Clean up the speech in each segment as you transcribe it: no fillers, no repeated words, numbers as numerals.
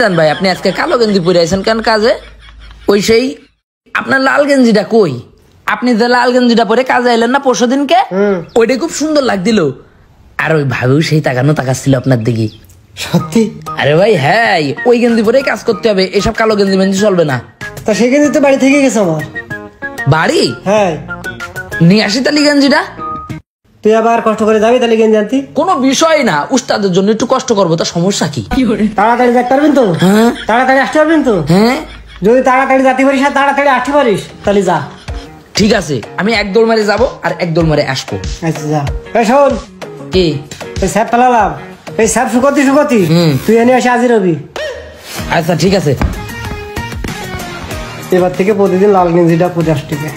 ভাই আপনি আজকে কালো গেঞ্জি পরে আছেন কেন কাজে? ওই সেই আপনার লাল গেঞ্জিটা কই? আপনি যে লাল গেঞ্জিটা পরে কাজে এলেন না পরশু দিনকে, ওইটা খুব সুন্দর লাগছিল। আর ওই ভাবেও সেই তাকাচ্ছিল আপনার দিকে। সত্যি? আরে ভাই হ্যাঁ, ওই গেঞ্জি পরে কাজ করতে হবে, এসব কালো গেঞ্জি মেঞ্জি চলবে না। তা সেই গেঞ্জি তো বাড়ি থেকে গেছে আমার। বাড়ি? হ্যাঁ। নিয়ে আসি তালি গেঞ্জিটা। তুই আবার কষ্ট করে যাবি তাহলে গেঞ্জি আনতি? কোনো বিষয় না, উস্তাদের জন্য একটু কষ্ট করবো, তা সমস্যা কি? তাড়াতাড়ি দেখতে পারবেন তো? হ্যাঁ। তাড়াতাড়ি আসতে পারবেন তো? হ্যাঁ। যদি তাড়াতাড়ি যেতে পারিস আর তাড়াতাড়ি আসতে পারিস তাহলে যা। ঠিক আছে, আমি এক দৌড় মারে যাবো আর এক দৌড় মারে আসবো। আচ্ছা যা। এই শোন, কি? এই স্যাপ ফেলালাম, এই স্যাপ শুকতি তুই এনে আসে হাজির হবি। আচ্ছা ঠিক আছে। এবার থেকে প্রতিদিন লাল গেঞ্জিটা 50 টাকা।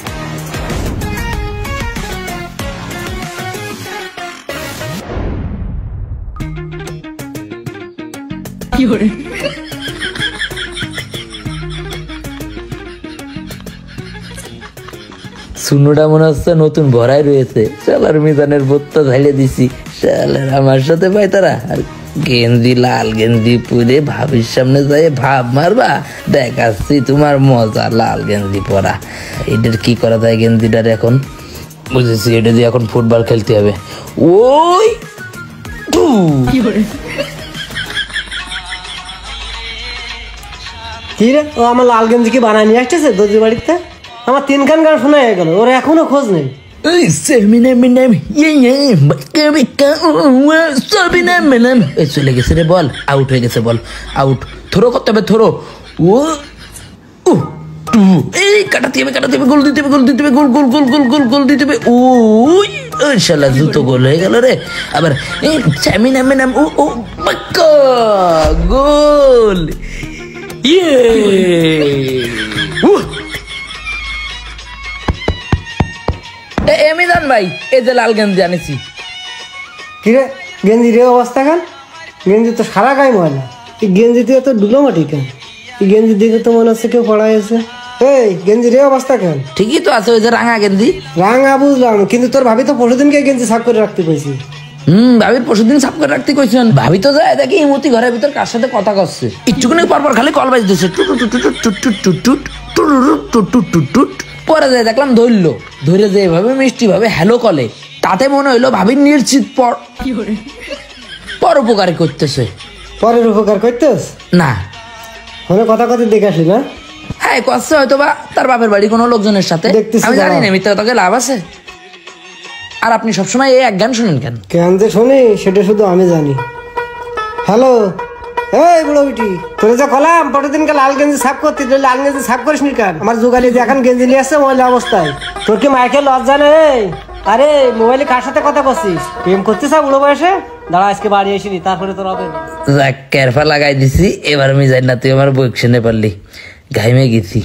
সুনোটা মনে হচ্ছে নতুন ভরাই রয়েছে। শালার মিজানের বোতটা ঝালিয়ে দিছি। শালার আমার সাথে ভাই তারা আর গেঞ্জি লাল গেঞ্জি পরে ভাবির সামনে যাই ভাব মারবা, দেখাচ্ছি তোমার মজা। লাল গেঞ্জি পরা, এটার কি করা যায় গেঞ্জিটার এখন? বুঝেছি, এটা দিয়ে এখন ফুটবল খেলতে হবে। ওই কি রে, ও আমার লাল গেঞ্জি কি বানায় নিয়ে আসতেছে দর্জি বাড়িতে? আমার 3 গান শোনা হয়ে গেল, ওর এখনো খোঁজ নেই। চলে গেছে রে, বল আউট হয়ে গেছে, বল আউট। থ্রো করতে হবে, থ্রো। ও এই কাটাতে হবে, গোল দিতে হবে, গোল দিতে হবে, গোল গোল গোল গোল গোল গোল দিতে হবে। ওই শালা জুতো গোল হয়ে গেল রে। আবার এই চ্যামিনাম ও ও বাক্কা গোল। ইয়ে এমিদান ভাই, এই যে লাল গেঞ্জি আনেছি। কি রে, গেঞ্জি রে অবস্থা কেন? গেঞ্জি তো সারা গায়ে ময়লা। এই গেঞ্জি দিয়ে তো ডুলোমাটি কেন? এই গেঞ্জি দেখে তো মনে হচ্ছে কেউ পড়াই আছে। এই গেঞ্জি রে অবস্থা কেন? ঠিকই তো আছে, ওই যে রাঙা গেঞ্জি। রাঙা বুঝলাম, কিন্তু তোর ভাবি তো পরশুদিনকে গেঞ্জি সাফ করে রাখতে কইছি। ভাবির পরশুদিন সাফ করে রাখতে কইছেন। ভাবি তো যায় দেখি ইমতি ঘরের ভিতর কার সাথে কথা করছে। একটুখানি পরপর খালি কল বাজতেছে, টুট টুট টুট টুট টুট টুট টুট টুট টুট টুট টুট। পরে যায় দেখলাম ধরে যে এভাবে মিষ্টি ভাবে হ্যালো কলে, তাতে মনে হইলো ভাবির নিশ্চিত পরোপকার করতেছে। পরের উপকার করতেস না, ফোনে কথা কথা দেখে আসলি না? হ্যাঁ করছে হয়তো বা তার বাপের বাড়ি কোনো লোকজনের সাথে। আমি জানি না, মিথ্যা তোকে লাভ আছে। আর আপনি সবসময় এই এক গান শুনেন কেন? কেন যে শুনি সেটা শুধু আমি জানি। হ্যালো, এই বুড়ো বিটি, তোরে যে কলাম প্রতিদিনকে লাল গেঞ্জি সাফ করতে, লাল গেঞ্জি সাফ করিস নি কেন? আমার জোগালি যে এখন গেঞ্জি নিয়ে আসছে ময়লা অবস্থায়। তোর কি মাইকেল লজ্জা নেই? আরে মোবাইলে কার সাথে কথা করছিস? প্রেম করছিস বুড়ো বয়সে? দাঁড়া, আজকে বাড়ি আসিনি, তারপরে তোর হবে। ক্যারফা লাগাই দিছি, এবার আমি যাই না, তুই আমার বই শুনে পারলি। ঘাইমে গেছি,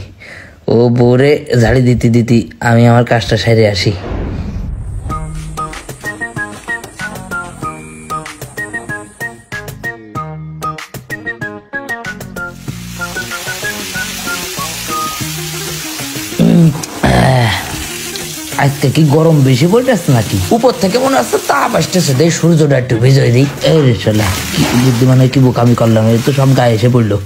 ও বউরে ঝাড়ি দিতি আমি আমার কাজটা সেরে আসি। আজকে কি গরম বেশি পড়তেছে নাকি? উপর থেকে মনে হচ্ছে তাপ আসতেছে, দেখ সূর্যটা একটু ভিজাই দিই। এই শালা কি বুদ্ধিমান, কি বোকামি করলাম, এই তো সব গায়ে এসে পড়লো।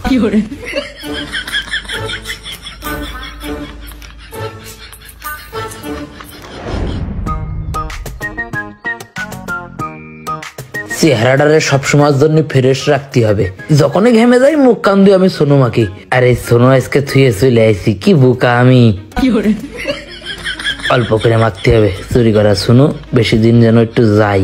চেহারাটারে সবসময়ের জন্য ফ্রেশ রাখতে হবে। যখনই ঘেমে যাই মুখ কান দিয়ে আমি সোনু মাখি। আরে সোনু আজকে থুয়ে চলে আইছি, কি বোকা আমি। অল্প করে মাখতে হবে, চুরি করা শুনো, বেশি দিন যেন একটু যাই।